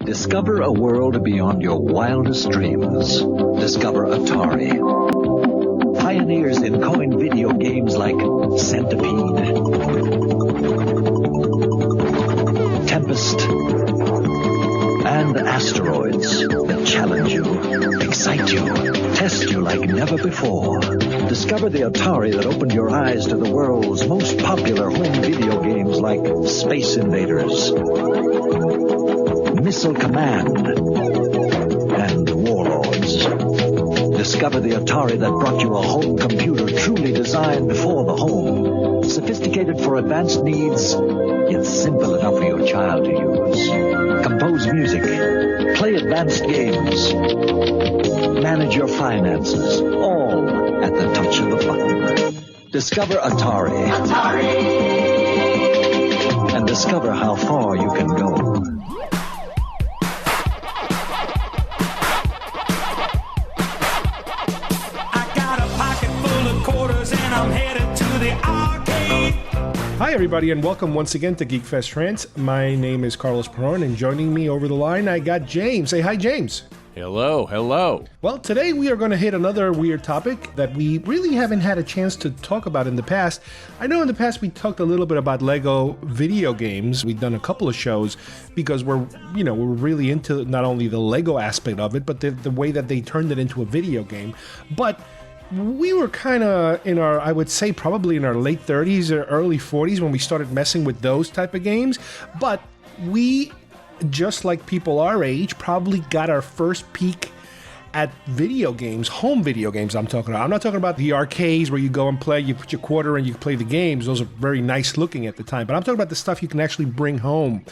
Discover a world beyond your wildest dreams. Discover Atari. Pioneers in coined video games like Centipede, Tempest, and Asteroids that challenge you, excite you, test you like never before. Discover the Atari that opened your eyes to the world's most popular home video games like Space Invaders, Missile Command, and Warlords. Discover the Atari that brought you a home computer truly designed for the home. Sophisticated for advanced needs, yet simple enough for your child to use. Compose music, play advanced games, manage your finances, all at the touch of a button. Discover Atari. And discover how far you can go. Hi, everybody, and welcome once again to GeekFest Rants. My name is Carlos Perron, and joining me over the line, I got James. Say hi, James. Hello, hello. Well, today we are going to hit another weird topic that we really haven't had a chance to talk about in the past. I know in the past we talked a little bit about Lego video games. We've done a couple of shows because we're really into not only the Lego aspect of it, but the way that they turned it into a video game. But we were kind of in our, I would say probably in our late 30s or early 40s when we started messing with those type of games. But we, just like people our age, probably got our first peek at video games, home video games I'm talking about. I'm not talking about the arcades where you go and play, you put your quarter and you play the games. Those are very nice looking at the time. But I'm talking about the stuff you can actually bring home.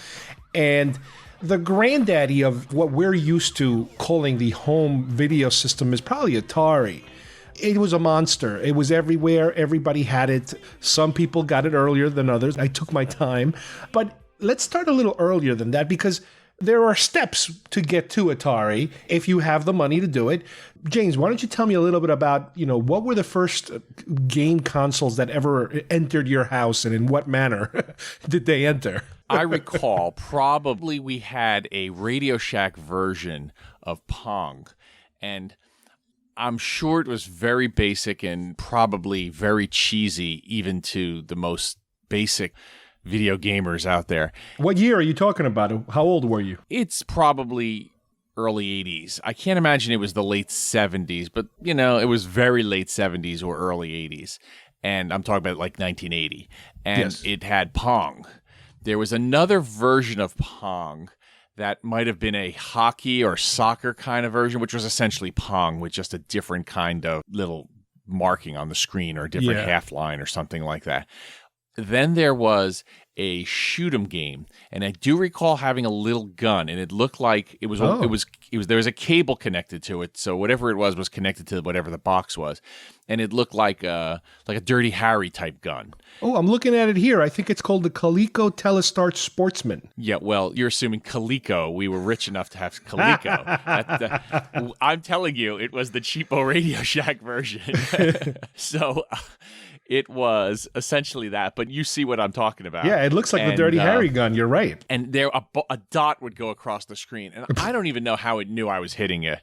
And the granddaddy of what we're used to calling the home video system is probably Atari. It was a monster. It was everywhere. Everybody had it. Some people got it earlier than others. I took my time. But let's start a little earlier than that because there are steps to get to Atari if you have the money to do it. James, why don't you tell me a little bit about, what were the first game consoles that ever entered your house and in what manner did they enter? I recall probably we had a Radio Shack version of Pong, and I'm sure it was very basic and probably very cheesy even to the most basic video gamers out there. What year are you talking about? How old were you? It's probably early 80s. I can't imagine it was the late 70s, but, it was very late 70s or early 80s. And I'm talking about like 1980. And yes. It had Pong. There was another version of Pong that might have been a hockey or soccer kind of version, which was essentially Pong with just a different kind of little marking on the screen or a different half line or something like that. Then there was a shoot 'em game, and I do recall having a little gun, and it looked like it was there was a cable connected to it, so whatever it was connected to whatever the box was, and it looked like a Dirty Harry type gun. Oh, I'm looking at it here. I think it's called the Coleco Telestar Sportsman. Yeah, well, you're assuming Coleco. We were rich enough to have Coleco. I'm telling you, it was the cheapo Radio Shack version. So it was essentially that, but you see what I'm talking about. Yeah, it looks like the Dirty Harry gun. You're right. And there a dot would go across the screen, and I don't even know how it knew I was hitting it.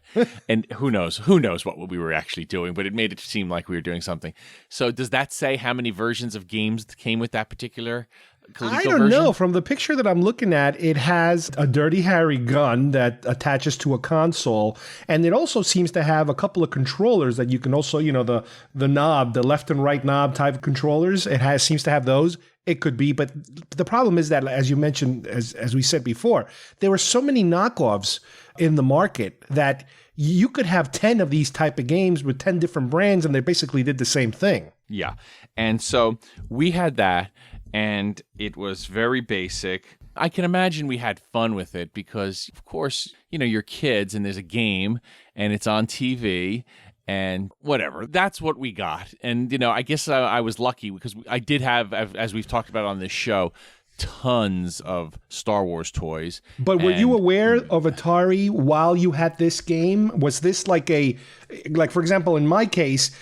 And who knows what we were actually doing, but it made it seem like we were doing something. So does that say how many versions of games came with that particular Coleco I don't version? know. From the picture that I'm looking at, it has a Dirty Harry gun that attaches to a console, and it also seems to have a couple of controllers that you can also, the knob, the left and right knob type controllers. It seems to have those. It could be, but the problem is that, as you mentioned, as we said before, there were so many knockoffs in the market that you could have 10 of these type of games with 10 different brands, and they basically did the same thing. Yeah, and so we had that, and it was very basic. I can imagine we had fun with it because, of course, you're kids, and there's a game, and it's on TV, and whatever. That's what we got. And, I guess I was lucky because I did have, as we've talked about on this show, tons of Star Wars toys. But were you aware of Atari while you had this game? Was this like for example, in my case,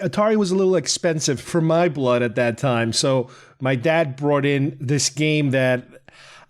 Atari was a little expensive for my blood at that time. So my dad brought in this game that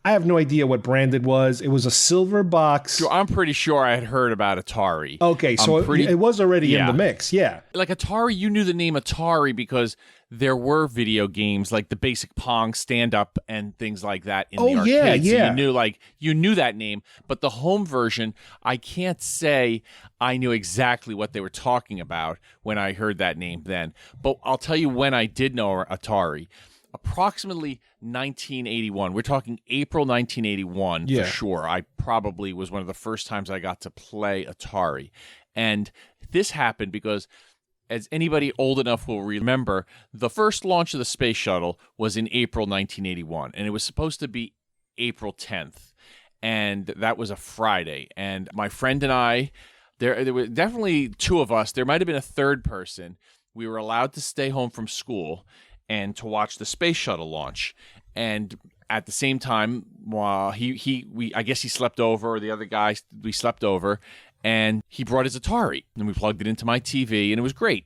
I have no idea what brand it was. It was a silver box. I'm pretty sure I had heard about Atari. Okay, so it was already in the mix, yeah. Like Atari, you knew the name Atari because there were video games like the basic Pong stand-up and things like that in the arcade. Yeah. So you knew that name, but the home version, I can't say I knew exactly what they were talking about when I heard that name then. But I'll tell you when I did know Atari. Approximately 1981. We're talking April 1981 for sure. I probably was one of the first times I got to play Atari. And this happened because, as anybody old enough will remember, the first launch of the space shuttle was in April 1981, and it was supposed to be April 10th, and that was a Friday. And my friend and I, there were definitely two of us. There might have been a third person. We were allowed to stay home from school and to watch the space shuttle launch. And at the same time, I guess he slept over, or the other guy, we slept over, and he brought his Atari, and we plugged it into my TV, and it was great.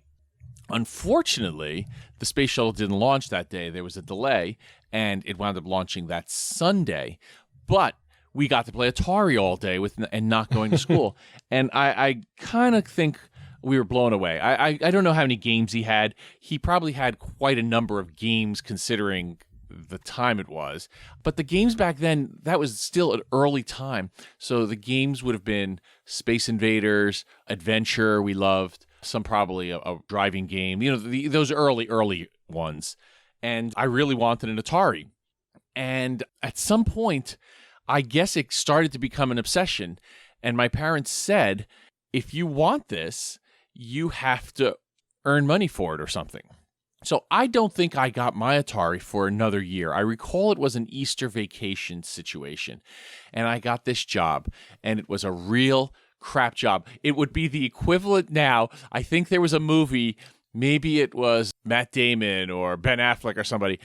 Unfortunately, the space shuttle didn't launch that day. There was a delay, and it wound up launching that Sunday. But we got to play Atari all day and not going to school. And I kind of think we were blown away. I don't know how many games he had. He probably had quite a number of games considering the time it was. But the games back then, that was still an early time. So the games would have been Space Invaders, Adventure, we loved. Some probably a driving game. Those early ones. And I really wanted an Atari. And at some point, I guess it started to become an obsession. And my parents said, if you want this, you have to earn money for it or something. So I don't think I got my Atari for another year. I recall it was an Easter vacation situation, and I got this job, and it was a real crap job. It would be the equivalent now. I think there was a movie, maybe it was Matt Damon or Ben Affleck or somebody.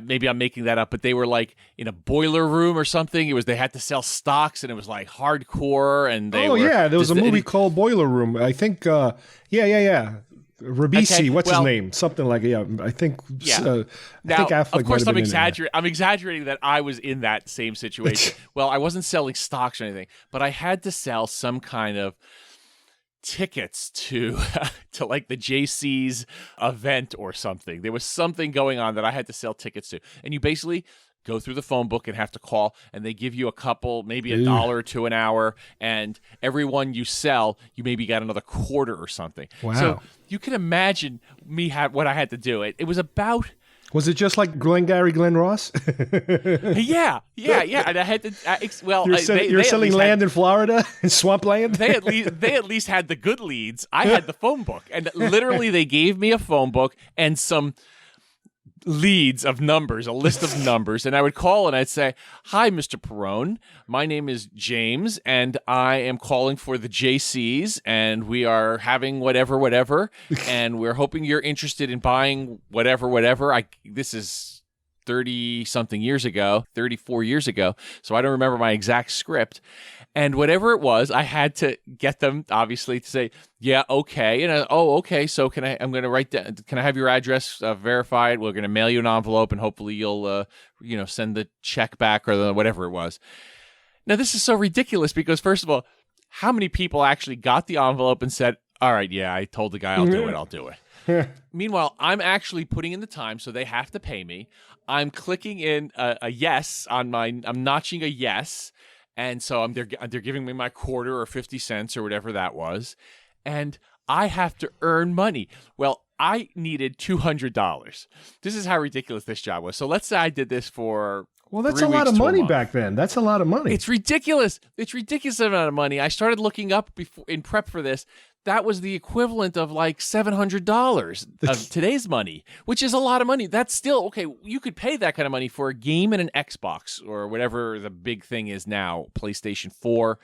Maybe I'm making that up, but they were like in a boiler room or something. They had to sell stocks, and it was like hardcore. And there was a movie called Boiler Room. I think, Ribisi, okay, what's his name? Something like I think. Yeah. I think Affleck. Of course, I'm exaggerating that I was in that same situation. Well, I wasn't selling stocks or anything, but I had to sell some kind of tickets to like the JC's event or something. There was something going on that I had to sell tickets to, and you basically go through the phone book and have to call, and they give you a couple, maybe $1 or $2 an hour, and every one you sell, you maybe got another quarter or something. Wow! So you can imagine what I had to do. It was about. Was it just like Glengarry Glen Ross? Yeah. And I had to. You're selling land in Florida, in swampland. They at least had the good leads. I had the phone book, and literally they gave me a phone book and some leads of numbers, a list of numbers, and I would call and I'd say, "Hi, Mr. Perrone. My name is James, and I am calling for the JCs, and we are having whatever, and we're hoping you're interested in buying whatever. This is 30-something years ago, 34 years ago, so I don't remember my exact script." And whatever it was, I had to get them, obviously, to say, yeah, okay. And okay, so I'm going to write down, can I have your address verified? We're going to mail you an envelope, and hopefully you'll, send the check back or whatever it was. Now, this is so ridiculous because, first of all, how many people actually got the envelope and said, all right, yeah, I told the guy I'll do it. Meanwhile, I'm actually putting in the time, so they have to pay me. I'm clicking in a yes I'm notching a yes. And so they're giving me my quarter or 50 cents or whatever that was. And I have to earn money. Well, I needed $200. This is how ridiculous this job was. So let's say I did this for Well, that's a lot of money back then. That's a lot of money. It's ridiculous. It's ridiculous amount of money. I started looking up in prep for this. That was the equivalent of like $700 of today's money, which is a lot of money. That's still, okay, you could pay that kind of money for a game and an Xbox or whatever the big thing is now, PlayStation 4.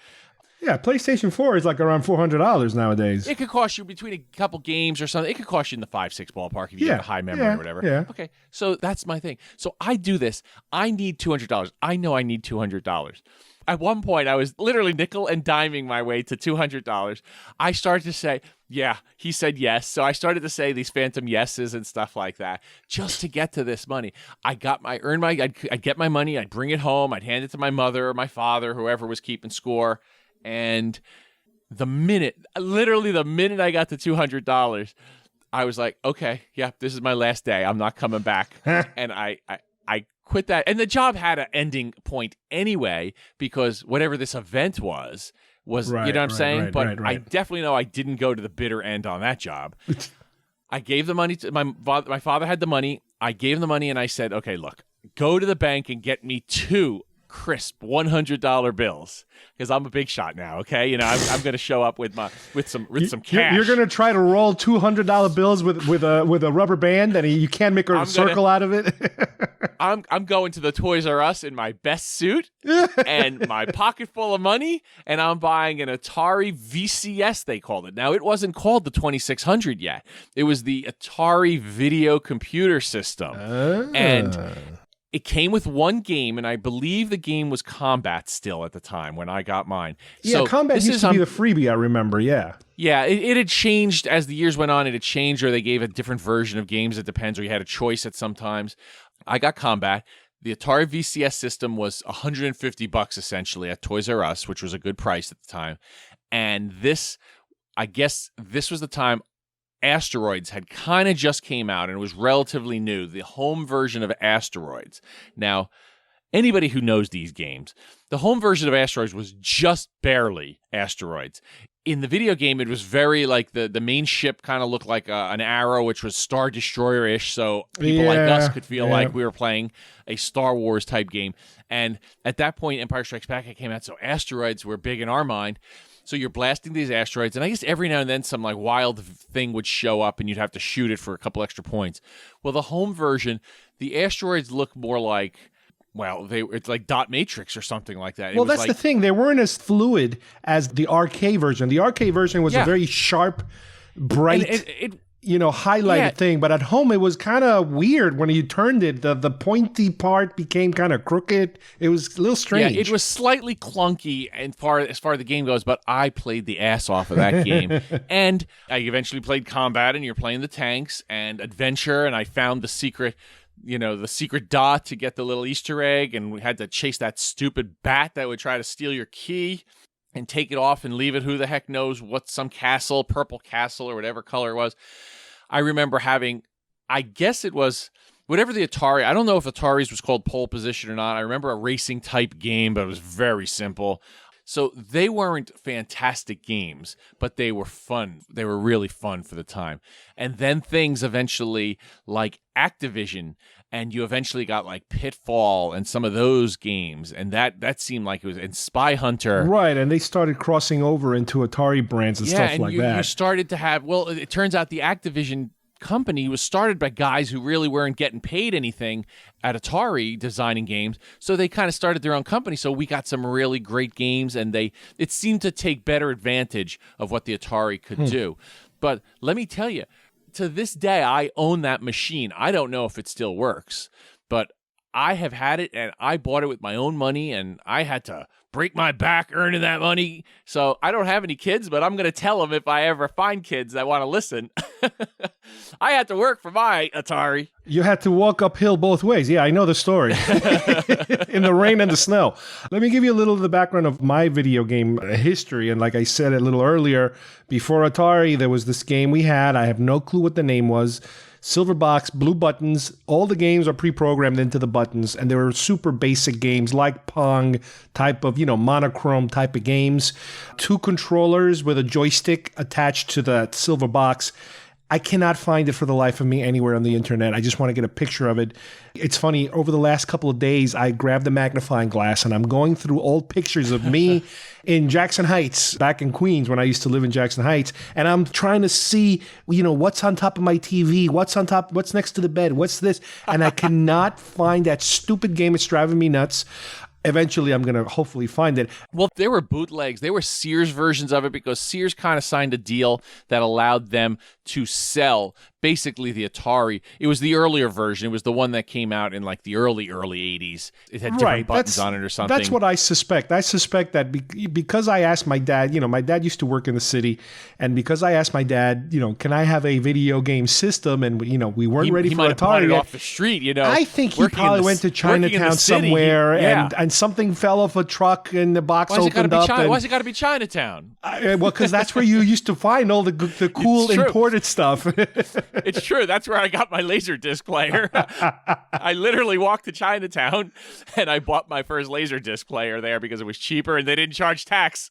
Yeah, PlayStation 4 is like around $400 nowadays. It could cost you between a couple games or something. It could cost you in the 5-6 ballpark if you have a high memory or whatever. Yeah. Okay, so that's my thing. So I do this. I need $200. I know I need $200. At one point, I was literally nickel and diming my way to $200. I started to say, yeah, he said yes. So I started to say these phantom yeses and stuff like that just to get to this money. I'd get my money, I'd bring it home, I'd hand it to my mother or my father, whoever was keeping score. And literally the minute I got to $200, I was like, okay, yeah, this is my last day. I'm not coming back. And I quit that. And the job had an ending point anyway, because whatever this event was, right, you know what I'm saying? Right. I definitely know I didn't go to the bitter end on that job. I gave the money to my father had the money. I gave him the money and I said, okay, look, go to the bank and get me 2 crisp $100 bills, because I'm a big shot now. Okay, you know I'm going to show up with some cash. You're going to try to roll $200 bills with a rubber band, and you can't make a circle out of it. I'm going to the Toys R Us in my best suit and my pocket full of money, and I'm buying an Atari VCS. They called it. Now it wasn't called the 2600 yet. It was the Atari Video Computer System, and it came with one game, and I believe the game was Combat still at the time when I got mine. Yeah, so Combat used to be the freebie, I remember, yeah. Yeah, it had changed as the years went on. It had changed, or they gave a different version of games. It depends, or you had a choice at sometimes. I got Combat. The Atari VCS system was $150 essentially at Toys R Us, which was a good price at the time. And I guess this was the time Asteroids had kind of just came out, and it was relatively new, the home version of Asteroids. Now, anybody who knows these games, the home version of Asteroids was just barely Asteroids. In the video game, it was very like the main ship kind of looked like an arrow, which was Star Destroyer-ish, so people like us could feel like we were playing a Star Wars type game. And at that point, Empire Strikes Back came out, so Asteroids were big in our mind. So you're blasting these asteroids, and I guess every now and then some like wild thing would show up, and you'd have to shoot it for a couple extra points. Well, the home version, the asteroids look more like, it's like dot matrix or something like that. Well, that's the thing. They weren't as fluid as the arcade version. The arcade version was a very sharp, bright, highlighted thing. But at home, it was kind of weird when you turned it. The pointy part became kind of crooked. It was a little strange. Yeah, it was slightly clunky as far as the game goes, but I played the ass off of that game. And I eventually played Combat, and you're playing the tanks, and Adventure, and I found the secret dot to get the little Easter egg, and we had to chase that stupid bat that would try to steal your key and take it off and leave it who the heck knows what, some castle, purple castle or whatever color it was. I remember having, I guess it was whatever the Atari, I don't know if Atari's was called Pole Position or not. I remember a racing type game, but it was very simple. So they weren't fantastic games, but they were fun. They were really fun for the time. And then things eventually like Activision, and you eventually got like Pitfall and some of those games, and that seemed like it was, and Spy Hunter. Right, and they started crossing over into Atari brands and stuff like that. You started to have, well, it turns out the Activision company was started by guys who really weren't getting paid anything at Atari designing games, so they kind of started their own company. So we got some really great games, and it seemed to take better advantage of what the Atari could do. But let me tell you, to this day, I own that machine. I don't know if it still works, but I have had it, and I bought it with my own money, and I had to break my back earning that money. So I don't have any kids, but I'm going to tell them if I ever find kids that want to listen. I had to work for my Atari. You had to walk uphill both ways. Yeah, I know the story. In the rain and the snow. Let me give you a little of the background of my video game history. And like I said a little earlier, before Atari, there was this game we had. I have no clue what the name was. Silver box, blue buttons. All the games are pre-programmed into the buttons, and they were super basic games like Pong type of, monochrome type of games. 2 controllers with a joystick attached to the silver box. I cannot find it for the life of me anywhere on the internet. I just want to get a picture of it. It's funny, over the last couple of days, I grabbed the magnifying glass and I'm going through old pictures of me in Jackson Heights, back in Queens when I used to live in Jackson Heights. And I'm trying to see, what's on top of my TV, what's on top, what's next to the bed, what's this? And I cannot find that stupid game. It's driving me nuts. Eventually, I'm going to hopefully find it. Well, there were bootlegs. There were Sears versions of it because Sears kind of signed a deal that allowed them to sell basically the Atari. It was the earlier version. It was the one that came out in like the early 80s. It had different buttons on it or something. That's what I suspect. I suspect that because I asked my dad, my dad used to work in the city, and because I asked my dad, can I have a video game system? And, we weren't ready for might Atari. Have it off the street, I think he probably went to Chinatown somewhere and something fell off a truck and the box opened up. Why's it got to be Chinatown? Well, because that's where you used to find all the cool imported stuff. It's true. That's where I got my Laserdisc player. I literally walked to Chinatown and I bought my first Laserdisc player there because it was cheaper and they didn't charge tax.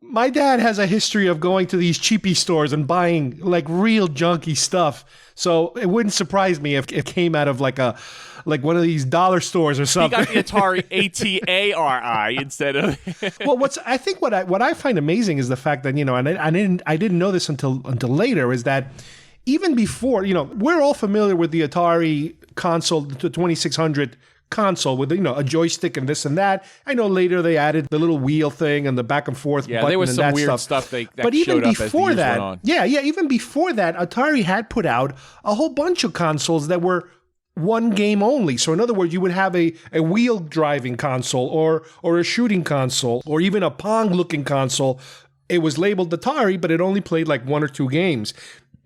My dad has a history of going to these cheapy stores and buying like real junky stuff. So it wouldn't surprise me if it came out of like one of these dollar stores or something. He got the Atari ATARI instead of. Well, what I find amazing is the fact that and I didn't know this until later, is that even before we're all familiar with the Atari console, the 2600 console with a joystick and this and that. I know later they added the little wheel thing and the back and forth button. There was and some that weird stuff that but even showed before up as the years that, went on. even before that, Atari had put out a whole bunch of consoles that were one game only. So in other words, you would have a wheel driving console or a shooting console or even a Pong looking console. It was labeled Atari, but it only played like one or two games.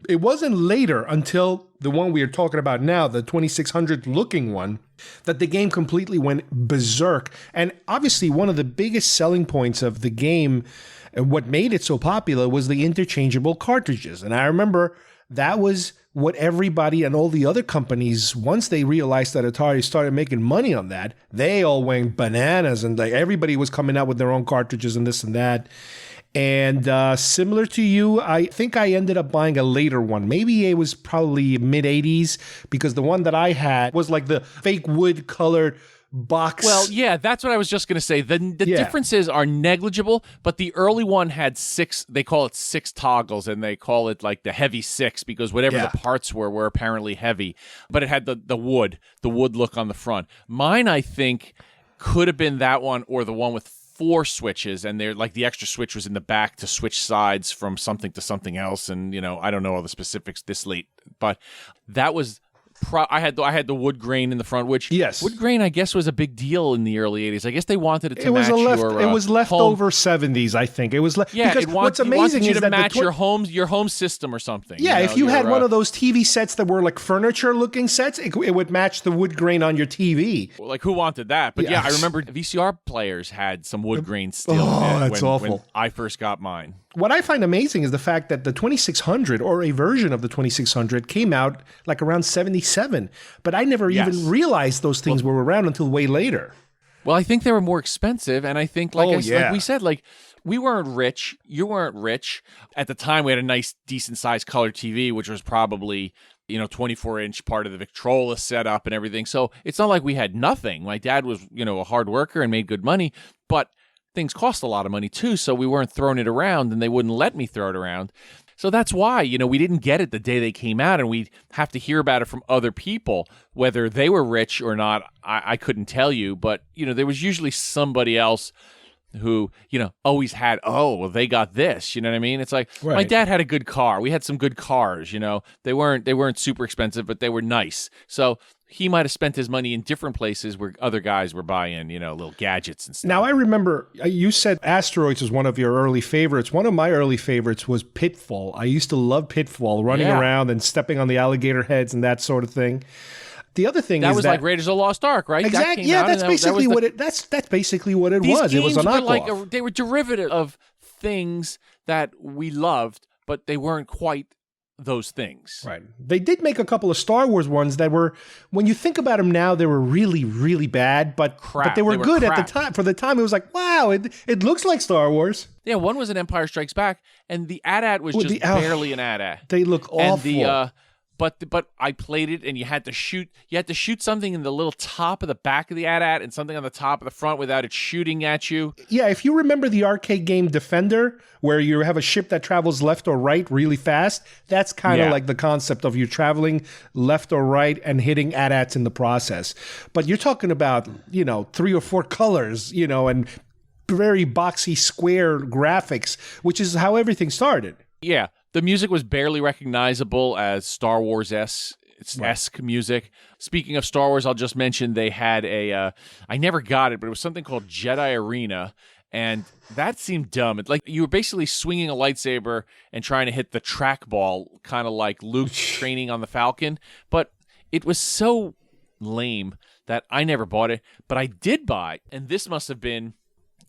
It wasn't later until the one we are talking about now, the 2600 looking one, that the game completely went berserk. And obviously one of the biggest selling points of the game and what made it so popular was the interchangeable cartridges. And I remember that was what everybody and all the other companies, once they realized that Atari started making money on that, they all went bananas and like everybody was coming out with their own cartridges and this and that. And similar to you, I think I ended up buying a later one. Maybe it was probably mid-'80s because the one that I had was like the fake wood colored box. Well, yeah, that's what I was just going to say. The differences are negligible, but the early one had they call it 6 toggles, and they call it like the heavy 6 because whatever the parts were apparently heavy. But it had the wood look on the front. Mine, I think, could have been that one or the one with 4 switches, and they're like the extra switch was in the back to switch sides from something to something else. And I don't know all the specifics this late, but that was. I had the wood grain in the front, which wood grain I guess was a big deal in the early 80s. I guess they wanted it to match your it was leftover 70s, I think. It was because what's amazing is that match your home system or something. Yeah, if you had one of those TV sets that were like furniture looking sets, it would match the wood grain on your TV. Like who wanted that? But I remember VCR players had some wood grain still. Oh, that's awful. When I first got mine. What I find amazing is the fact that the 2600 or a version of the 2600 came out like around 77, but I never even realized those things were around until way later. Well, I think they were more expensive, and I think, like we said, like we weren't rich, you weren't rich. At the time, we had a nice, decent-sized color TV, which was probably 24-inch part of the Victrola setup and everything. So it's not like we had nothing. My dad was, a hard worker and made good money, but things cost a lot of money too, so we weren't throwing it around, and they wouldn't let me throw it around. So that's why, we didn't get it the day they came out, and we'd have to hear about it from other people. Whether they were rich or not, I couldn't tell you, but, there was usually somebody else who, always had, they got this, you know what I mean? It's like, my dad had a good car. We had some good cars, They weren't super expensive, but they were nice. So he might have spent his money in different places where other guys were buying, little gadgets and stuff. Now, I remember you said Asteroids was one of your early favorites. One of my early favorites was Pitfall. I used to love Pitfall, running around and stepping on the alligator heads and that sort of thing. The other thing that was like Raiders of the Lost Ark, right? Exactly. Yeah, that's basically what it. That's basically what it was. It was an knockoff. They were derivative of things that we loved, but they weren't quite those things. Right. They did make a couple of Star Wars ones that were, when you think about them now, they were really, really bad, but they were good at the time. For the time, it was like, wow, it looks like Star Wars. Yeah, one was an Empire Strikes Back, and the AT-AT was just barely an AT-AT. They look awful. And But I played it, and you had to shoot something in the little top of the back of the AT-AT and something on the top of the front without it shooting at you. Yeah, if you remember the arcade game Defender, where you have a ship that travels left or right really fast, that's kind of like the concept of you traveling left or right and hitting AT-ATs in the process. But you're talking about, 3 or 4 colors, and very boxy square graphics, which is how everything started. Yeah. The music was barely recognizable as Star Wars-esque music. Speaking of Star Wars, I'll just mention they had I never got it, but it was something called Jedi Arena, and that seemed dumb. It's like you were basically swinging a lightsaber and trying to hit the trackball, kind of like Luke training on the Falcon, but it was so lame that I never bought it. But I did buy, and this must have been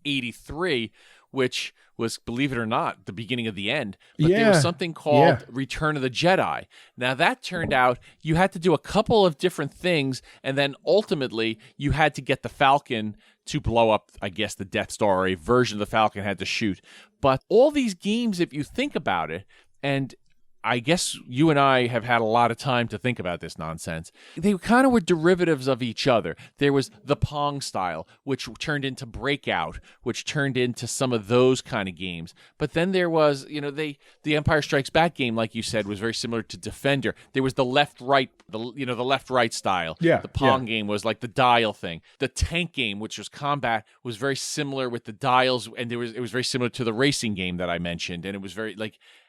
83, which was, believe it or not, the beginning of the end. But there was something called Return of the Jedi. Now, that turned out you had to do a couple of different things, and then ultimately you had to get the Falcon to blow up, I guess, the Death Star, or a version of the Falcon had to shoot. But all these games, if you think about it, and I guess you and I have had a lot of time to think about this nonsense. They kind of were derivatives of each other. There was the Pong style, which turned into Breakout, which turned into some of those kind of games. But then there was, the Empire Strikes Back game, like you said, was very similar to Defender. There was the left-right, the left-right style. Yeah. The Pong game was like the dial thing. The tank game, which was combat, was very similar with the dials, and it was very similar to the racing game that I mentioned. And it was very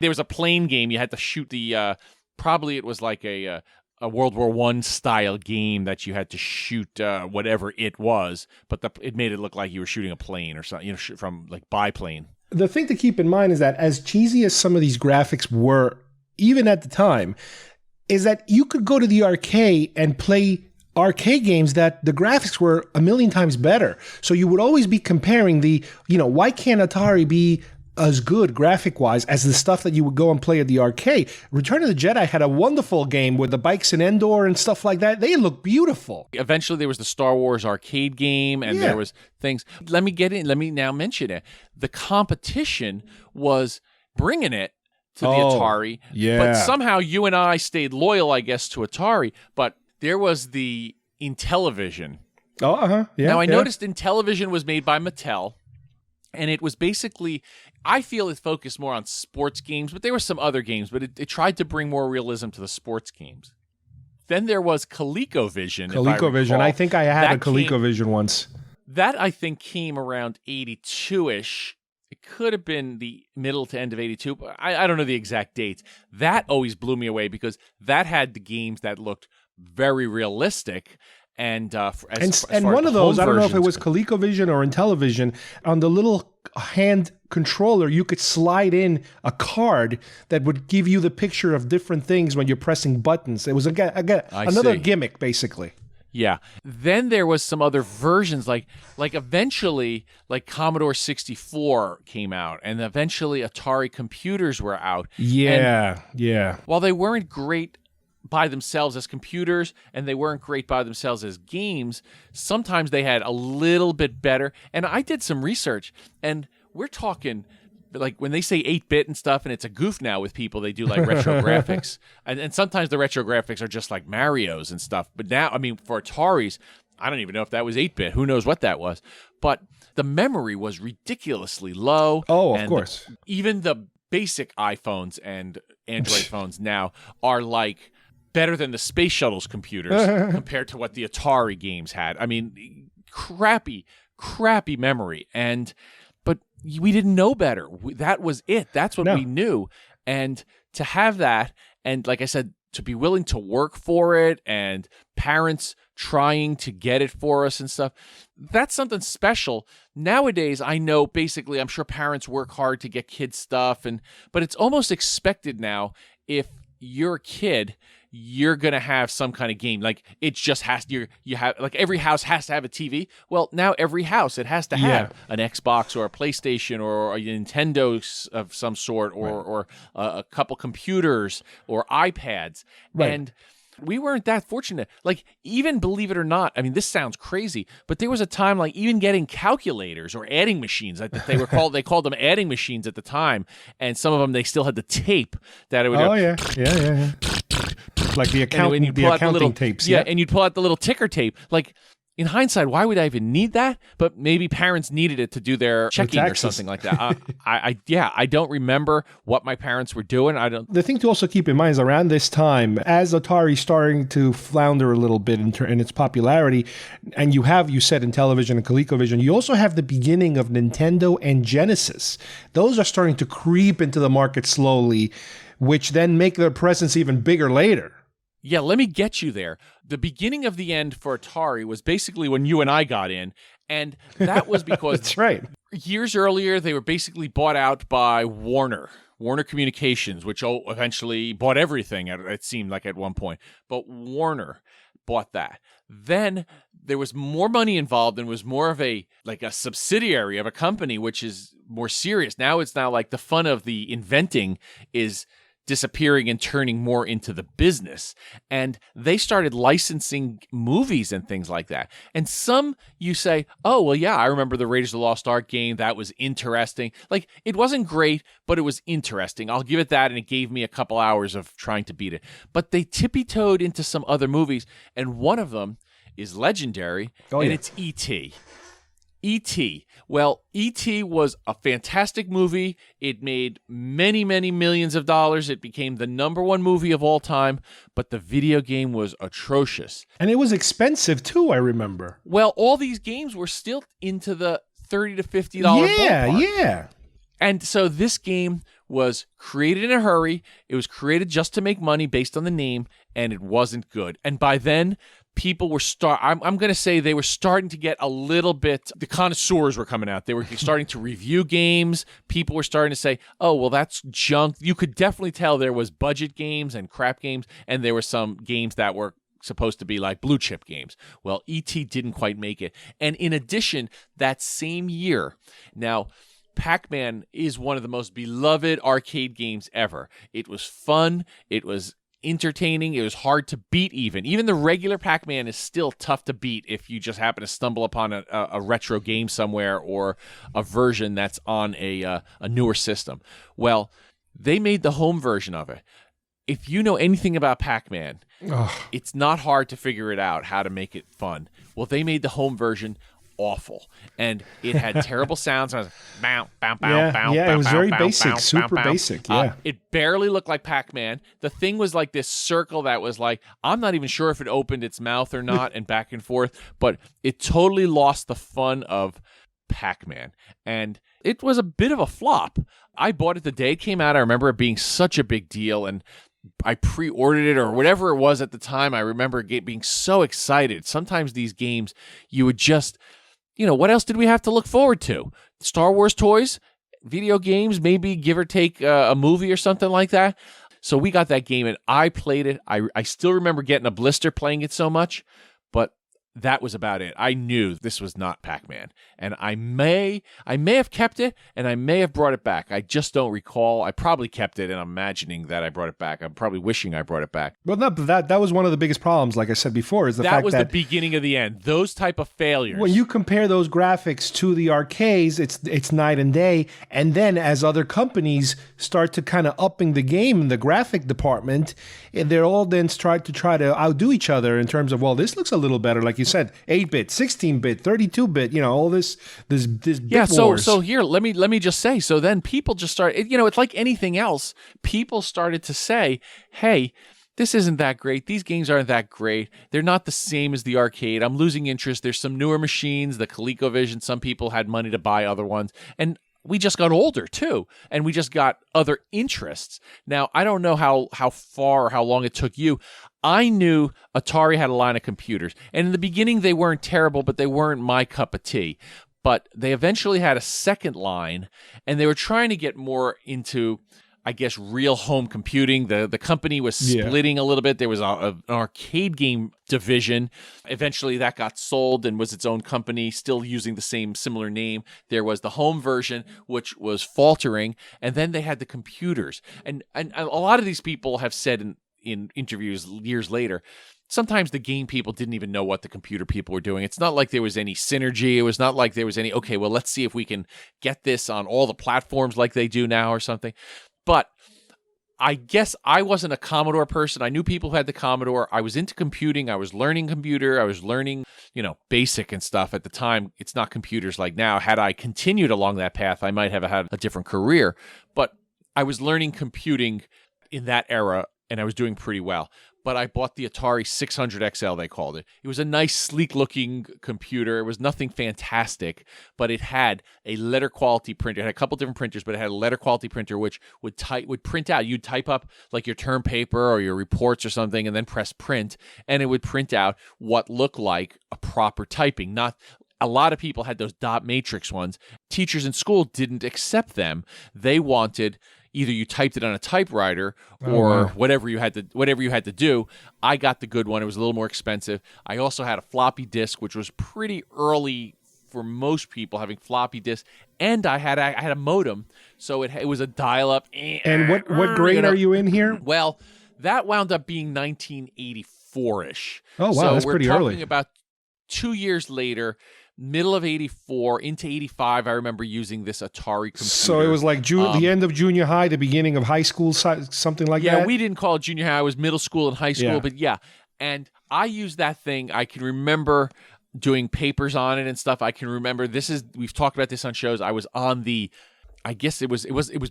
there was a plane game. You had to shoot the probably it was like a World War I style game that you had to shoot whatever it was, but it made it look like you were shooting a plane or something, from like biplane. The thing to keep in mind is that as cheesy as some of these graphics were, even at the time, is that you could go to the arcade and play arcade games that the graphics were a million times better. So you would always be comparing why can't Atari be as good graphic-wise as the stuff that you would go and play at the arcade. Return of the Jedi had a wonderful game with the bikes in Endor and stuff like that. They look beautiful. Eventually, there was the Star Wars arcade game, and there was things. Let me now mention it. The competition was bringing it to the Atari. Yeah. But somehow you and I stayed loyal, I guess, to Atari. But there was the Intellivision. Oh, uh-huh. Yeah. Now, I noticed Intellivision was made by Mattel. And it was basically, I feel it focused more on sports games, but there were some other games, but it tried to bring more realism to the sports games. Then there was ColecoVision. ColecoVision. I think I had a ColecoVision once. That, I think, came around 82-ish. It could have been the middle to end of 82, but I don't know the exact dates. That always blew me away because that had the games that looked very realistic. And one of those, I don't know if it was ColecoVision or Intellivision, on the little hand controller, you could slide in a card that would give you the picture of different things when you're pressing buttons. It was another gimmick, basically. Yeah. Then there was some other versions, like eventually, like Commodore 64 came out, and eventually Atari computers were out. Yeah. While they weren't great by themselves as computers, and they weren't great by themselves as games, sometimes they had a little bit better. And I did some research, and we're talking, like, when they say 8-bit and stuff, and it's a goof now with people, they do like retro graphics. And sometimes the retro graphics are just like Mario's and stuff. But now, I mean, for Ataris, I don't even know if that was 8-bit. Who knows what that was? But the memory was ridiculously low. Oh, of course. Even the basic iPhones and Android phones now are like better than the Space Shuttle's computers compared to what the Atari games had. I mean, crappy memory. But we didn't know better. That was it. That's what we knew. And to have that, and like I said, to be willing to work for it, and parents trying to get it for us and stuff, that's something special. Nowadays, I know, basically, I'm sure parents work hard to get kids stuff, but it's almost expected now, if you're a kid, you're going to have some kind of game. Like, it just has to, you have, like, every house has to have a TV. Well, now every house, it has to have an Xbox or a PlayStation or a Nintendo of some sort, or a couple computers or iPads. Right. And we weren't that fortunate. Like, even, believe it or not, I mean, this sounds crazy, but there was a time, like, even getting calculators or adding machines, like they called them adding machines at the time, and some of them, they still had the tape that it would yeah. like the and the accounting tapes. Yeah, and you'd pull out the little ticker tape. Like, in hindsight, why would I even need that? But maybe parents needed it to do their checking or something like that. I don't remember what my parents were doing. The thing to also keep in mind is around this time, as Atari starting to flounder a little bit in its popularity, and you said Intellivision and ColecoVision, you also have the beginning of Nintendo and Genesis. Those are starting to creep into the market slowly, which then make their presence even bigger later. Yeah, let me get you there. The beginning of the end for Atari was basically when you and I got in, and that was because That's right. Years earlier, they were basically bought out by Warner Communications, which eventually bought everything, it seemed like at one point. But Warner bought that. Then there was more money involved and was more of a subsidiary of a company, which is more serious. Now it's like the fun of the inventing is disappearing and turning more into the business. And they started licensing movies and things like that. And some you say, oh, well, yeah, I remember the Raiders of the Lost Ark game. That was interesting. Like, it wasn't great, but it was interesting. I'll give it that. And it gave me a couple hours of trying to beat it. But they tippy-toed into some other movies. And one of them is legendary. It's E.T. E.T. Well, E.T. was a fantastic movie. It made many, many millions of dollars. It became the #1 movie of all time, but the video game was atrocious. And it was expensive too, I remember. Well, all these games were still into the $30 to $50 ballpark. Yeah. And so this game was created in a hurry. It was created just to make money based on the name, and it wasn't good. And by then, people were I'm going to say they were starting to get a little bit, the connoisseurs were coming out. They were starting to review games. People were starting to say, oh, well, that's junk. You could definitely tell there was budget games and crap games, and there were some games that were supposed to be like blue chip games. Well, E.T. didn't quite make it. And in addition, that same year, now, Pac-Man is one of the most beloved arcade games ever. It was fun. It was entertaining. It was hard to beat even. Even the regular Pac-Man is still tough to beat if you just happen to stumble upon a retro game somewhere or a version that's on a newer system. Well, they made the home version of it. If you know anything about Pac-Man, it's not hard to figure it out how to make it fun. Well, they made the home version awful, and it had terrible sounds. I was bow, bow, bow, bow. Yeah, it was very basic, bow, super bow. basic. Yeah, it barely looked like Pac-Man. The thing was like this circle that was like, I'm not even sure if it opened its mouth or not, and back and forth. But it totally lost the fun of Pac-Man, and it was a bit of a flop. I bought it the day it came out. I remember it being such a big deal, and I pre-ordered it or whatever it was at the time. I remember being so excited. Sometimes these games, you would just, what else did we have to look forward to? Star Wars toys, video games, maybe give or take a movie or something like that. So we got that game and I played it. I still remember getting a blister playing it so much, but that was about it. I knew this was not Pac-Man, and I may have kept it, and I may have brought it back. I just don't recall. I probably kept it, and I'm imagining that I brought it back. I'm probably wishing I brought it back. Well, no, but that was one of the biggest problems, like I said before, is the fact that... That was the beginning of the end. Those type of failures. When you compare those graphics to the arcades, it's night and day, and then as other companies start to kind of upping the game in the graphic department, they're all then try to outdo each other in terms of, well, this looks a little better, like you said, 8-bit, 16-bit, 32-bit, all this bit wars. So here, let me just say, so then people just started, it's like anything else. People started to say, hey, this isn't that great. These games aren't that great. They're not the same as the arcade. I'm losing interest. There's some newer machines, the ColecoVision. Some people had money to buy other ones. And we just got older too, and we just got other interests. Now, I don't know how far or how long it took you. I knew Atari had a line of computers, and in the beginning they weren't terrible, but they weren't my cup of tea. But they eventually had a second line, and they were trying to get more into, I guess, real home computing. The company was splitting a little bit. There was an arcade game division. Eventually that got sold and was its own company, still using the same similar name. There was the home version, which was faltering. And then they had the computers. And a lot of these people have said in interviews years later, sometimes the game people didn't even know what the computer people were doing. It's not like there was any synergy. It was not like there was any, okay, well, let's see if we can get this on all the platforms like they do now or something. But I guess I wasn't a Commodore person. I knew people who had the Commodore. I was into computing. I was learning computer. I was learning, BASIC and stuff. At the time, it's not computers like now. Had I continued along that path, I might have had a different career. But I was learning computing in that era, and I was doing pretty well. But I bought the Atari 600 XL, they called it. It was a nice, sleek-looking computer. It was nothing fantastic, but it had a letter-quality printer. It had a couple different printers, but it had a letter-quality printer which would print out. You'd type up like your term paper or your reports or something and then press print, and it would print out what looked like a proper typing. Not a lot of people had those dot matrix ones. Teachers in school didn't accept them. They wanted either you typed it on a typewriter or whatever you had to do. I got the good one. It was a little more expensive. I also had a floppy disk, which was pretty early for most people having floppy disks, and I had a modem, so it was a dial-up. And what grade are you in here? Well, that wound up being 1984-ish. Oh wow, so that's pretty early. We're talking about 2 years later. Middle of 84 into 85, I remember using this Atari computer. So it was like the end of junior high, the beginning of high school, something like that? Yeah, we didn't call it junior high. It was middle school and high school, but yeah. And I used that thing. I can remember doing papers on it and stuff. I can remember we've talked about this on shows. I was on I guess it was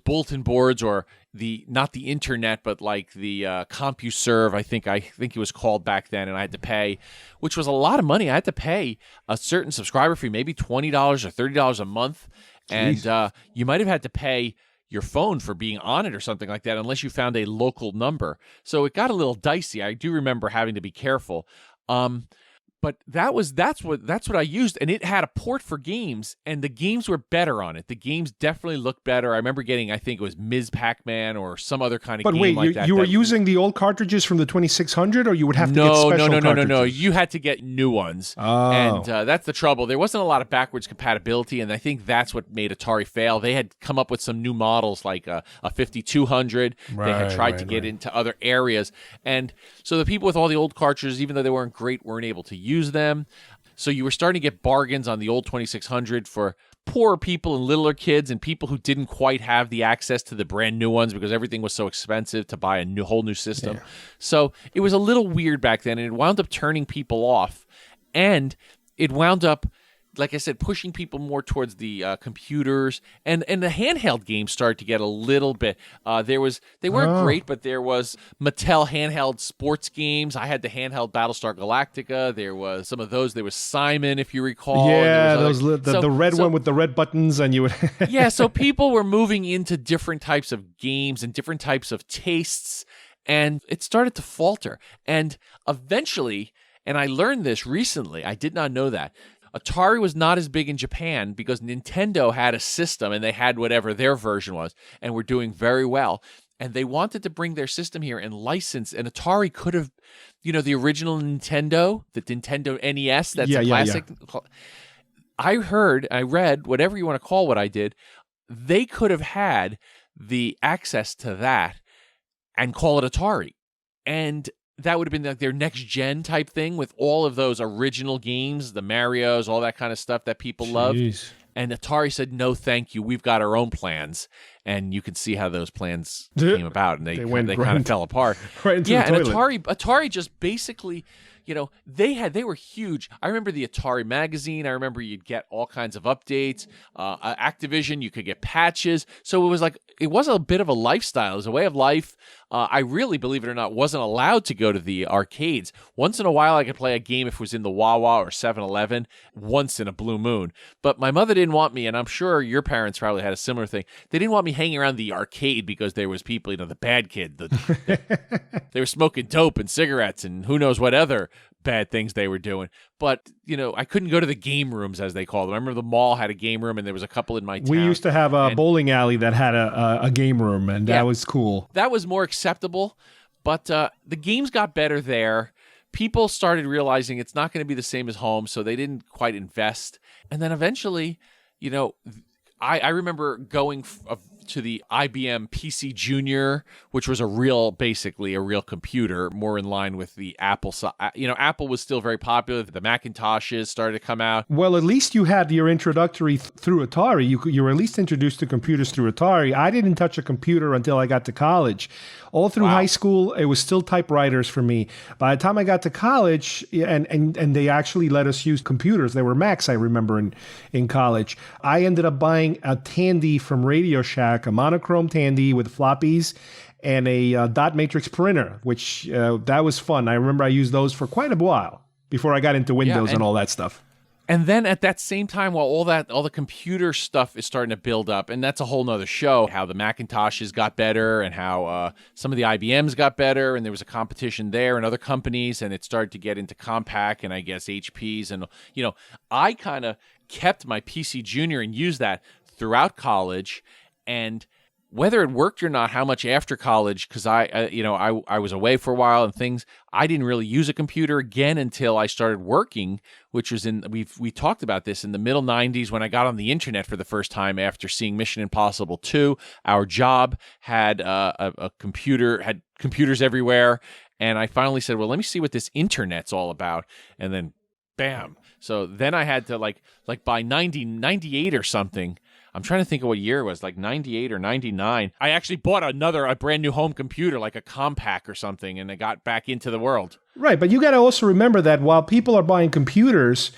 bulletin boards or not the internet, but like the CompuServe, I think it was called back then, and I had to pay, which was a lot of money. I had to pay a certain subscriber fee, maybe $20 or $30 a month, and you might have had to pay your phone for being on it or something like that, unless you found a local number. So it got a little dicey. I do remember having to be careful. But that's what I used, and it had a port for games, and the games were better on it. The games definitely looked better. I remember getting, I think it was Ms. Pac-Man or some other kind of game like that. But wait, you were using the old cartridges from the 2600, or you would have to get special cartridges? No. You had to get new ones, and that's the trouble. There wasn't a lot of backwards compatibility, and I think that's what made Atari fail. They had come up with some new models like a 5200. They had tried to get into other areas, and so the people with all the old cartridges, even though they weren't great, weren't able to use them. So you were starting to get bargains on the old 2600 for poorer people and littler kids and people who didn't quite have the access to the brand new ones because everything was so expensive to buy a whole new system. Yeah. So it was a little weird back then, and it wound up turning people off, and it wound up, like I said, pushing people more towards the computers, and the handheld games started to get a little bit. They weren't great, but there was Mattel handheld sports games. I had the handheld Battlestar Galactica. There was some of those. There was Simon, if you recall. Yeah, the red one with the red buttons, and you would. Yeah, so people were moving into different types of games and different types of tastes, and it started to falter. And eventually, and I learned this recently, I did not know that, Atari was not as big in Japan because Nintendo had a system and they had whatever their version was and were doing very well. And they wanted to bring their system here and license. And Atari could have, the original Nintendo, the Nintendo NES, that's a classic. Yeah. I read, whatever you want to call what I did, they could have had the access to that and call it Atari. And that would have been like their next gen type thing with all of those original games, the Marios, all that kind of stuff that people loved. And Atari said, no, thank you. We've got our own plans. And you can see how those plans came about, and they kind of fell apart. Right into the toilet. And Atari just basically, they were huge. I remember the Atari magazine. I remember you'd get all kinds of updates. Activision, you could get patches. So it was a bit of a lifestyle. It was a way of life. I really, believe it or not, wasn't allowed to go to the arcades. Once in a while, I could play a game if it was in the Wawa or 7-Eleven, once in a blue moon. But my mother didn't want me, and I'm sure your parents probably had a similar thing. They didn't want me hanging around the arcade because there was people, the bad kid. They were smoking dope and cigarettes and who knows what other bad things they were doing. But, I couldn't go to the game rooms, as they called them. I remember the mall had a game room, and there was a couple in my town. We used to have a bowling alley that had a game room, and that was cool. That was more acceptable, but the games got better there. People started realizing it's not going to be the same as home, so they didn't quite invest. And then eventually, I remember going to the IBM PC Junior, which was basically a real computer, more in line with the Apple. Apple was still very popular. The Macintoshes started to come out. Well, at least you had your introductory through Atari. You were at least introduced to computers through Atari. I didn't touch a computer until I got to college. All through high school, it was still typewriters for me. By the time I got to college, and they actually let us use computers. They were Macs, I remember, in college. I ended up buying a Tandy from Radio Shack, a monochrome Tandy with floppies and a dot matrix printer, which that was fun. I remember I used those for quite a while before I got into Windows and all that stuff. And then at that same time, while all the computer stuff is starting to build up, and that's a whole nother show, how the Macintoshes got better and how some of the IBMs got better, and there was a competition there and other companies, and it started to get into Compaq and I guess HPs. And, I kind of kept my PC Junior and used that throughout college. And whether it worked or not, how much after college, because I was away for a while and things, I didn't really use a computer again until I started working, which was we talked about this in the middle 90s when I got on the internet for the first time after seeing Mission Impossible 2. Our job had a computer, had computers everywhere, and I finally said, well, let me see what this internet's all about, and then bam. So then I had to like by 98 or something, I'm trying to think of what year it was, like 98 or 99. I actually bought a brand new home computer, like a Compaq or something, and I got back into the world. Right, but you got to also remember that while people are buying computers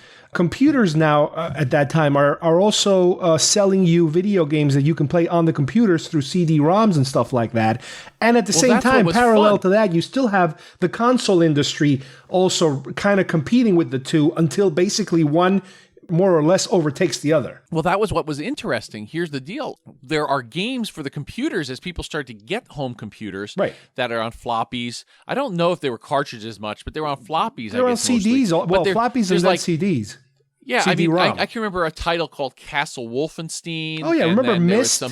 now at that time are also selling you video games that you can play on the computers through CD-ROMs and stuff like that. And at the same time, parallel to that, you still have the console industry also kind of competing with the two until basically one more or less overtakes the other. Well, that was what was interesting. Here's the deal. There are games for the computers as people start to get home computers that are on floppies. I don't know if they were cartridges much, but they were on floppies. They're on CDs. Mostly. Well, floppies and then CDs. Yeah, CD-ROM. I can remember a title called Castle Wolfenstein. Oh, yeah. Remember Myst?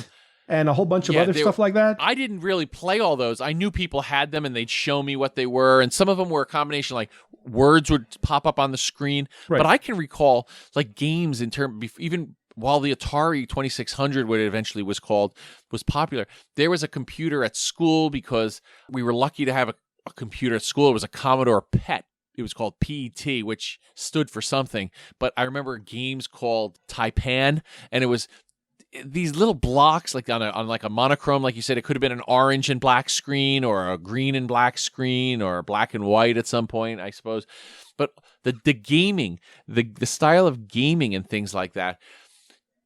And a whole bunch of other stuff like that? I didn't really play all those. I knew people had them, and they'd show me what they were. And some of them were a combination, like words would pop up on the screen. Right. But I can recall like games even while the Atari 2600, what it eventually was called, was popular. There was a computer at school because we were lucky to have a computer at school. It was a Commodore PET. It was called PET, which stood for something. But I remember games called Taipan, and it was these little blocks, like on like a monochrome, like you said. It could have been an orange and black screen, or a green and black screen, or black and white at some point, I suppose. But the gaming, the style of gaming and things like that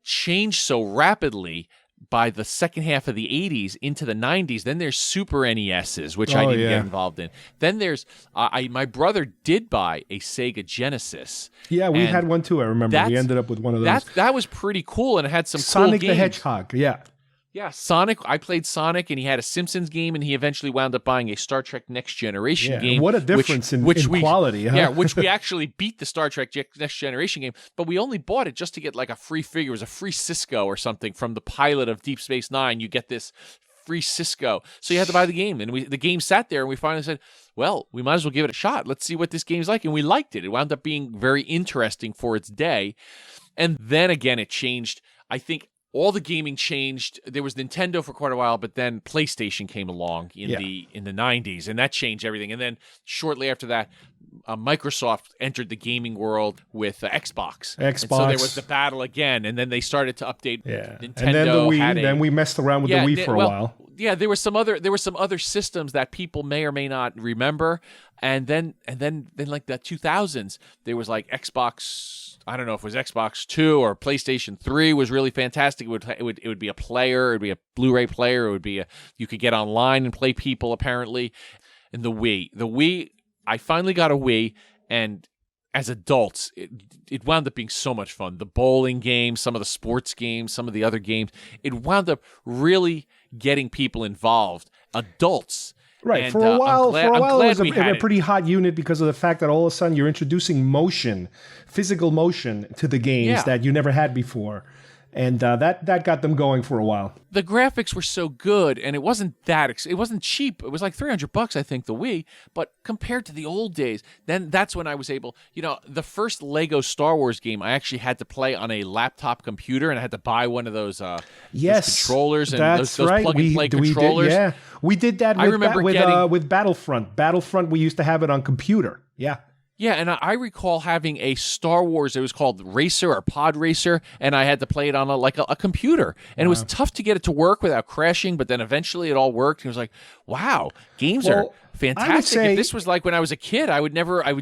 changed so rapidly by the second half of the 80s into the 90s. Then there's Super NESs, which I didn't get involved in. Then there's my brother did buy a Sega Genesis. Yeah, we had one too. I remember we ended up with one of those. That was pretty cool, and it had some Sonic cool games. the Hedgehog. Yeah, Sonic. I played Sonic, and he had a Simpsons game, and he eventually wound up buying a Star Trek Next Generation game. What a difference in quality. Huh? Yeah, which we actually beat the Star Trek Next Generation game, but we only bought it just to get like a free figure. It was a free Cisco or something from the pilot of Deep Space Nine. You get this free Cisco. So you had to buy the game, and the game sat there, and we finally said, well, we might as well give it a shot. Let's see what this game's like, and we liked it. It wound up being very interesting for its day, and then again, it changed. I think all the gaming changed. There was Nintendo for quite a while, but then PlayStation came along in the 90s, and that changed everything. And then shortly after that, Microsoft entered the gaming world with Xbox. And so there was the battle again, and then they started to update. Nintendo and then the Wii. Then we messed around with the Wii for a while. Yeah, there were some other systems that people may or may not remember, and then like the 2000s, there was like Xbox. I don't know if it was Xbox 2 or PlayStation 3 was really fantastic. It would be a player, it would be a Blu-ray player, it would be you could get online and play people apparently. And the Wii, I finally got a Wii, and as adults, it wound up being so much fun. The bowling games, some of the sports games, some of the other games, it wound up really getting people involved. Adults. Right. And, for a while, it was a pretty hot hot unit because of the fact that all of a sudden you're introducing motion, physical motion to the games that you never had before. And that got them going for a while. The graphics were so good, and it wasn't it wasn't cheap. It was like $300, I think, the Wii. But compared to the old days, then that's when I was able. The first Lego Star Wars game I actually had to play on a laptop computer, and I had to buy one of those those controllers and that's those right. plug-and-play controllers. We did that. I remember with Battlefront. Battlefront, we used to have it on computer. Yeah. Yeah, and I recall having a Star Wars, it was called Racer or Pod Racer, and I had to play it on a computer. And it was tough to get it to work without crashing, but then eventually it all worked. And it was like, wow, games are fantastic. If this was like when I was a kid, I would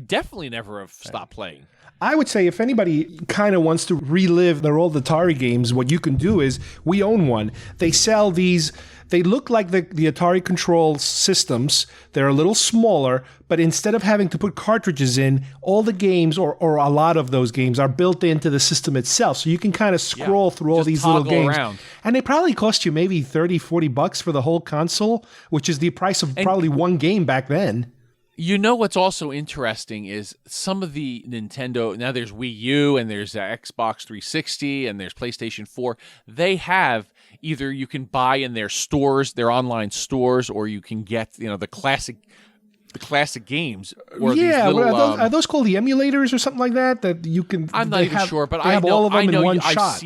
definitely never have stopped playing. I would say if anybody kind of wants to relive their old Atari games, what you can do is, we own one. They sell these. They look like the Atari control systems. They're a little smaller, but instead of having to put cartridges in, all the games, or a lot of those games, are built into the system itself. So you can kind of scroll through all these little games. Around. And they probably cost you maybe $30-$40 for the whole console, which is the price of probably one game back then. What's also interesting is some of the Nintendo, now there's Wii U and there's Xbox 360 and there's PlayStation 4. They have either you can buy in their stores, their online stores, or you can get, the classic games. Or these little, are those called the emulators or something like that? That you can. I'm not even sure, but I know all of them in one I've shot. I've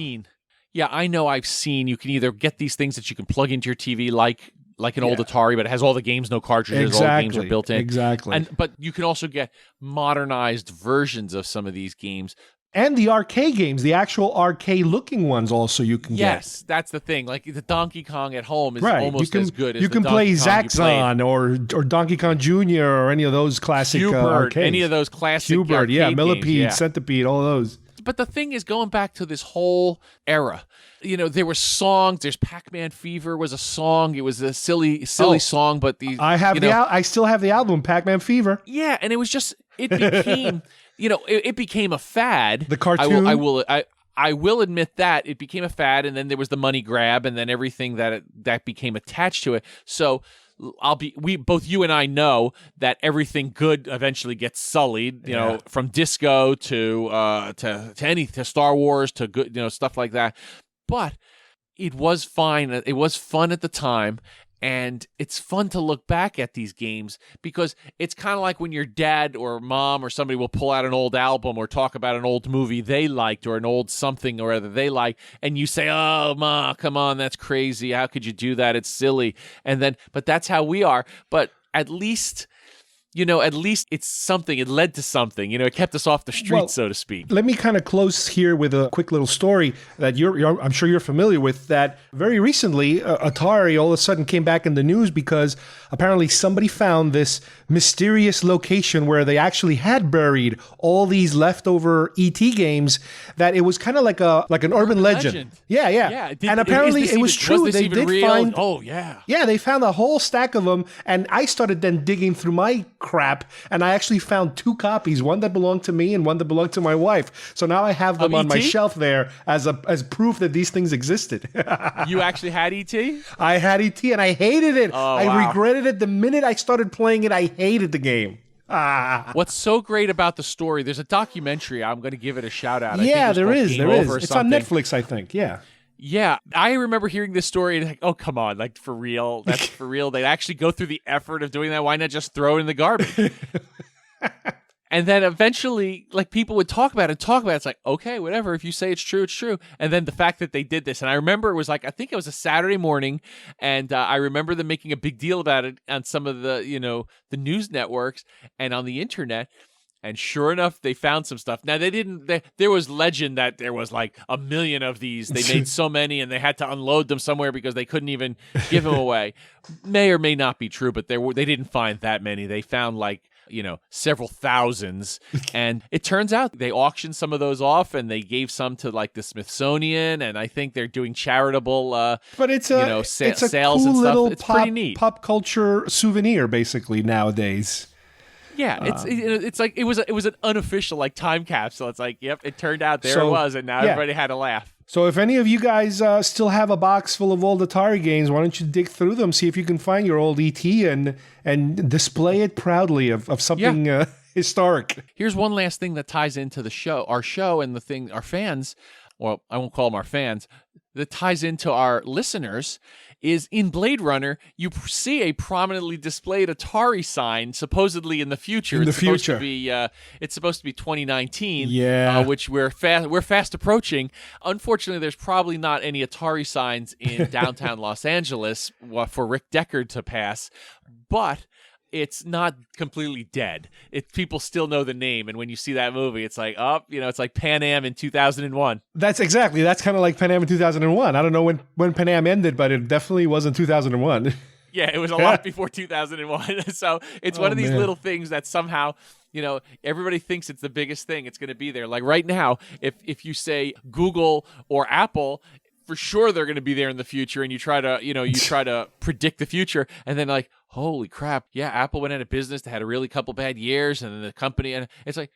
seen. You can either get these things that you can plug into your TV, like an old Atari, but it has all the games, no cartridges, all the games are built in. Exactly. But you can also get modernized versions of some of these games. And the arcade games, the actual arcade-looking ones also you can get. Yes, that's the thing. Like the Donkey Kong at home is almost as good as you the can Donkey play Kong Zaxxon or Donkey Kong Jr. or any of those classic arcades. Any of those classic Hubert, Millipede, games, Centipede, all those. But the thing is, going back to this whole era, there were songs. There's Pac-Man Fever was a song. It was a silly song, but I still have the album Pac-Man Fever. Yeah, and it was just it became it became a fad. The cartoon. I will admit that it became a fad, and then there was the money grab, and then everything that became attached to it. So both you and I know that everything good eventually gets sullied, from disco to Star Wars to good, stuff like that. But it was fine. It was fun at the time. And it's fun to look back at these games because it's kind of like when your dad or mom or somebody will pull out an old album or talk about an old movie they liked or an old something or other they like, and you say, "Oh, Ma, come on, that's crazy. How could you do that? It's silly." But that's how we are. But at least it's something. It led to something. It kept us off the streets, so to speak. Let me kind of close here with a quick little story that I'm sure you're familiar with. That very recently, Atari all of a sudden came back in the news because apparently somebody found this mysterious location where they actually had buried all these leftover ET games. That it was kind of like an urban legend. Yeah. And apparently it was true. They did find. Oh yeah. Yeah, they found a whole stack of them, and I started then digging through my crap, and I actually found 2 copies, one that belonged to me and one that belonged to my wife. So now I have them on my shelf there as proof that these things existed. You actually had E.T.? I had E.T. and I hated it. Oh, I regretted it the minute I started playing it. I hated the game. What's so great about the story, there's a documentary, I'm going to give it a shout out. Yeah, there is. It's on Netflix, I think. Yeah. Yeah, I remember hearing this story and like, oh, come on, like for real? That's for real? They'd actually go through the effort of doing that. Why not just throw it in the garbage? And then eventually, like, people would talk about it. It's like, okay, whatever. If you say it's true, it's true. And then the fact that they did this. And I remember it was like, I think it was a Saturday morning. And I remember them making a big deal about it on some of the, the news networks and on the internet. And sure enough, they found some stuff. Now, there was legend that there was like 1 million of these. They made so many and they had to unload them somewhere because they couldn't even give them away. May or may not be true, but they didn't find that many. They found like, several thousands. And it turns out they auctioned some of those off and they gave some to like the Smithsonian. And I think they're doing charitable, but it's a sales cool and stuff. Little it's pretty neat. Pop culture souvenir, basically, nowadays. Yeah, it's like it was an unofficial like time capsule. It's like, yep, it turned out it was, and now everybody had a laugh. So if any of you guys still have a box full of old Atari games, why don't you dig through them, see if you can find your old ET and display it proudly of something historic. Here's one last thing that ties into our show, and our fans. well, I won't call them our fans, that ties into our listeners is in Blade Runner, you see a prominently displayed Atari sign, supposedly in the future. It's supposed to be 2019, which we're fast approaching. Unfortunately, there's probably not any Atari signs in downtown Los Angeles for Rick Deckard to pass, but it's not completely dead. People still know the name, and when you see that movie, it's like, it's like Pan Am in 2001. That's kind of like Pan Am in 2001. I don't know when Pan Am ended, but it definitely wasn't 2001. Yeah, it was a lot before 2001. So it's one of these little things that somehow, everybody thinks it's the biggest thing. It's going to be there. Like right now, if you say Google or Apple, for sure they're going to be there in the future, and you try to predict the future, and then like, holy crap, yeah, Apple went out of business. They had a really couple bad years, and then the company, and it's like,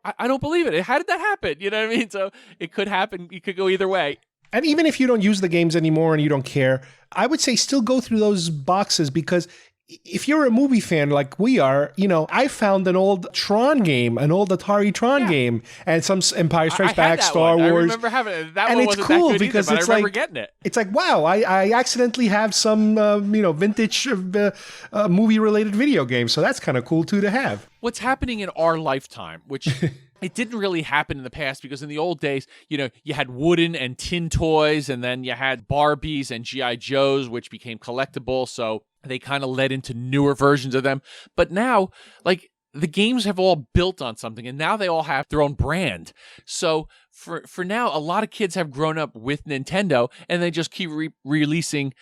I don't believe it. How did that happen? You know what I mean? So it could happen. It could go either way. And even if you don't use the games anymore and you don't care, I would say still go through those boxes, because if you're a movie fan like we are, I found an old Tron game, an old Atari Tron game, and some Empire Strikes Back, Star Wars. I remember having it. That and one it's wasn't cool that good because either, it's but I remember getting it. It's like, wow, I accidentally have some vintage movie-related video games, so that's kind of cool too to have. What's happening in our lifetime, which it didn't really happen in the past, because in the old days, you had wooden and tin toys, and then you had Barbies and G.I. Joes, which became collectible, so they kind of led into newer versions of them. But now, like, the games have all built on something, and now they all have their own brand. So for now, a lot of kids have grown up with Nintendo, and they just keep releasing,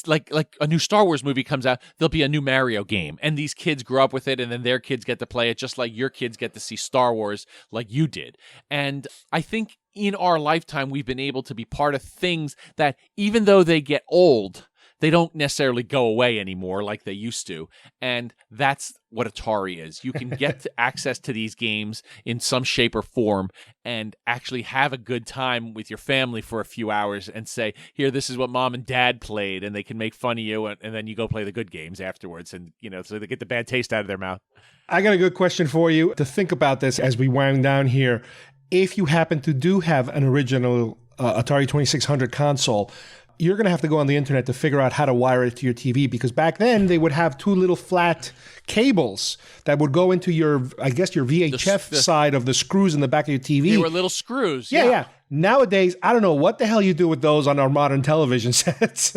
like a new Star Wars movie comes out, there'll be a new Mario game, and these kids grow up with it, and then their kids get to play it, just like your kids get to see Star Wars like you did. And I think in our lifetime, we've been able to be part of things that, even though they get old, they don't necessarily go away anymore like they used to. And that's what Atari is. You can get access to these games in some shape or form and actually have a good time with your family for a few hours and say, here, this is what mom and dad played, and they can make fun of you, and then you go play the good games afterwards, and so they get the bad taste out of their mouth. I got a good question for you to think about this as we wind down here. If you happen to do have an original Atari 2600 console, you're going to have to go on the internet to figure out how to wire it to your TV, because back then they would have two little flat cables that would go into your VHF side of the screws in the back of your TV. They were little screws. Yeah. Nowadays, I don't know what the hell you do with those on our modern television sets.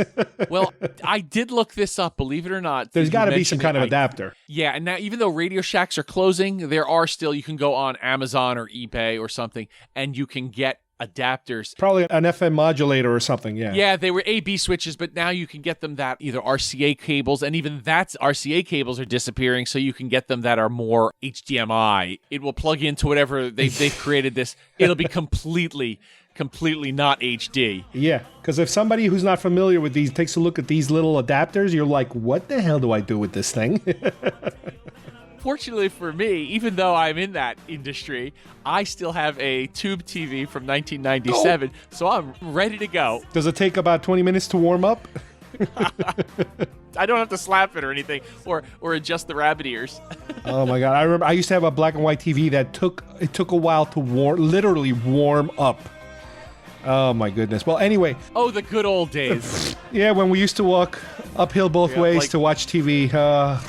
Well, I did look this up, believe it or not. There's got to be some kind of adapter. Yeah, and now even though Radio Shacks are closing, there are still, you can go on Amazon or eBay or something, and you can get adapters. Probably an FM modulator or something, yeah. Yeah, they were A/B switches, but now you can get them that either RCA cables, and even RCA cables are disappearing, so you can get them that are more HDMI. It will plug into whatever they've created this. It'll be completely not HD. Yeah, because if somebody who's not familiar with these takes a look at these little adapters, you're like, what the hell do I do with this thing? Fortunately for me, even though I'm in that industry, I still have a tube TV from 1997, so I'm ready to go. Does it take about 20 minutes to warm up? I don't have to slap it or anything, or adjust the rabbit ears. Oh my God! I remember I used to have a black and white TV that took a while to literally warm up. Oh my goodness! Well, anyway. Oh, the good old days. Yeah, when we used to walk uphill both ways to watch TV.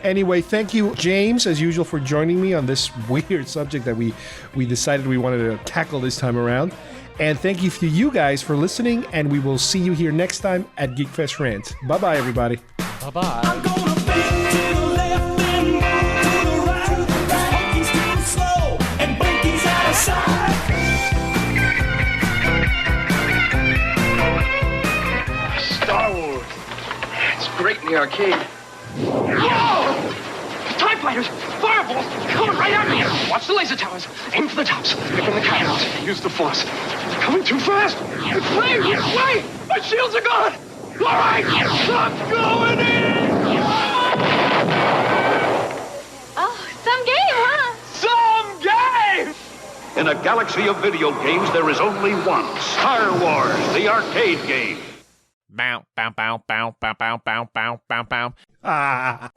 Anyway, thank you, James, as usual, for joining me on this weird subject that we decided we wanted to tackle this time around. And thank you to you guys for listening, and we will see you here next time at GeekFest Rants. Bye-bye, everybody. Bye-bye. I'm gonna bend to the left and move to the right. Monkey's too slow and Blinky's out of sight. Star Wars. It's great in the arcade. Whoa! TIE fighters! Fireballs! Coming right at me! Watch the laser towers! Aim for the tops! Pick on the cannons! Use the force! They're coming too fast! Wait! Wait! My shields are gone! Alright! I'm going in! Oh, some game, huh? Some game! In a galaxy of video games, there is only one. Star Wars, the arcade game. Bow, bow, bow, bow, bow, bow, bow, bow, bow, bow. Ah.